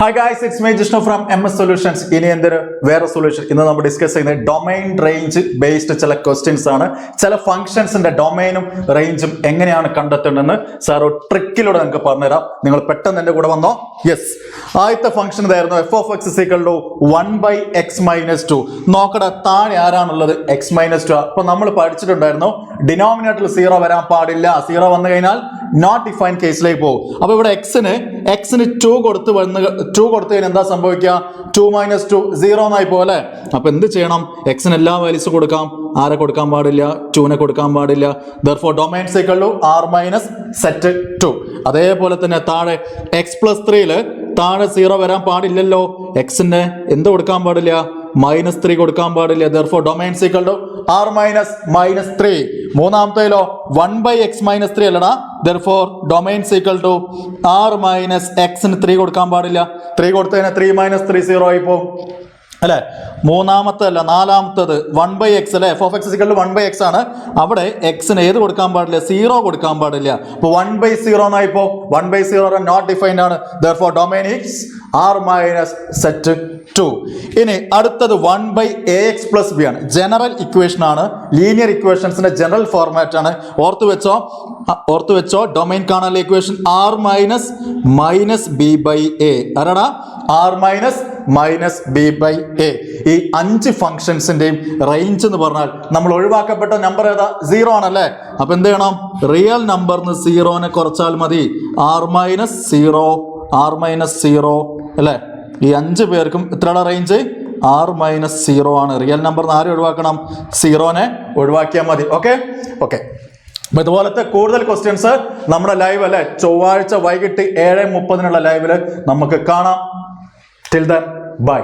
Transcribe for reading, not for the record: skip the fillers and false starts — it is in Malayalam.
Hi guys, it's me Jishnu from MS Solutions. ഇനി എന്തൊരു വേറെ സൊല്യൂഷൻ ഇന്ന് നമ്മൾ ഡിസ്കസ് ചെയ്യുന്നത് ഡൊമൈൻ റേഞ്ച് ബേസ്ഡ് ചില ക്വസ്റ്റ്യൻസ് ആണ്. ചില ഫംഗ്ഷൻസിന്റെ ഡൊമൈനും റേഞ്ചും എങ്ങനെയാണ് കണ്ടെത്തേണ്ടതെന്ന് സാർ ഒരു ട്രിക്കിലൂടെ നിങ്ങൾക്ക് പറഞ്ഞുതരാം. നിങ്ങൾ പെട്ടെന്ന് എൻ്റെ കൂടെ വന്നോ. യെസ്, ആദ്യത്തെ ഫംഗ്ഷൻ ഇതായിരുന്നു f of x is equal to 1/x minus 2. നോക്കടാ, താഴെ ആരാണുള്ളത്? x minus 2. അപ്പൊ നമ്മൾ പഠിച്ചിട്ടുണ്ടായിരുന്നു ഡിനോമിനേറ്ററിൽ 0 വരാൻ പാടില്ല. 0 വന്നു കഴിഞ്ഞാൽ നോട്ട് ഡിഫൈൻ കേസിലേക്ക് പോകും. അപ്പൊ ഇവിടെ എക്സിന് 2 കൊടുത്ത് കഴിഞ്ഞാൽ എന്താ സംഭവിക്കുക? 2 minus 2 0 എന്നായി പോലെ. അപ്പൊ എന്ത് ചെയ്യണം? എക്സിന് എല്ലാ വാല്യൂസും കൊടുക്കാം. ആരെ കൊടുക്കാൻ പാടില്ല? 2നെ കൊടുക്കാൻ പാടില്ല. therefore domain is equal to r minus set 2. അതേപോലെ തന്നെ താഴെ x+3 താഴെ 0 വരാൻ പാടില്ലല്ലോ. എക്സിന് എന്ത് കൊടുക്കാൻ പാടില്ല? -3 കൊടുക്കാൻ പാടില്ല. therefore domain is equal to r minus -3. മൂന്നാമത്തേലോ 1/x minus 3 അല്ലടാ. therefore domain is equal to r minus x-ന് 3 കൊടുക്കാൻ പാടില്ല. 3 കൊടുത്തതിന് 3 minus 3 0 ആയി പോകും അല്ലെ. മൂന്നാമത്തല്ല, നാലാമത്തത് 1/x അല്ലെ. f of x is equal to 1/x ആണ്. അവിടെ എക്സിന് ഏത് കൊടുക്കാൻ പാടില്ല? 0 കൊടുക്കാൻ പാടില്ല. അപ്പൊ 1/0 എന്നായി പോകും. 1/0 നോട്ട് ഡിഫൈൻഡ് ആണ്. therefore domain is r minus set 2. ഇനി അടുത്തത് 1/ax plus b ആണ്. ജനറൽ ഇക്വേഷൻ ആണ്. ലീനിയർ ഇക്വേഷൻസിന്റെ ജനറൽ ഫോർമാറ്റ് ആണ്. ഓർത്തു വെച്ചോ ഡൊമൈൻ കാണാനുള്ള ഇക്വേഷൻ r minus b/a. ആരാടാ? r minus b/a. ഈ 5 ഫംഗ്ഷൻസിന്റെയും റേഞ്ച് എന്ന് പറഞ്ഞാൽ നമ്മൾ ഒഴിവാക്കപ്പെട്ട നമ്പർ ഏതാ? 0 ആണല്ലേ. അപ്പൊ എന്ത് ചെയ്യണം? റിയൽ നമ്പറിന് 0നെ കുറച്ചാൽ മതി. r minus 0 അല്ലെ. ഈ 5 പേർക്കും എത്രയുടെ റേഞ്ച്? r minus 0 ആണ്. റിയൽ നമ്പറിന് ആരും ഒഴിവാക്കണം? 0നെ ഒഴിവാക്കിയാൽ മതി. ഓക്കെ. അപ്പൊ ഇതുപോലത്തെ കൂടുതൽ ക്വസ്റ്റ്യൻസ് നമ്മുടെ ലൈവ് അല്ലെ ചൊവ്വാഴ്ച വൈകിട്ട് 7:30 ലൈവില് നമുക്ക് കാണാം. Till then bye.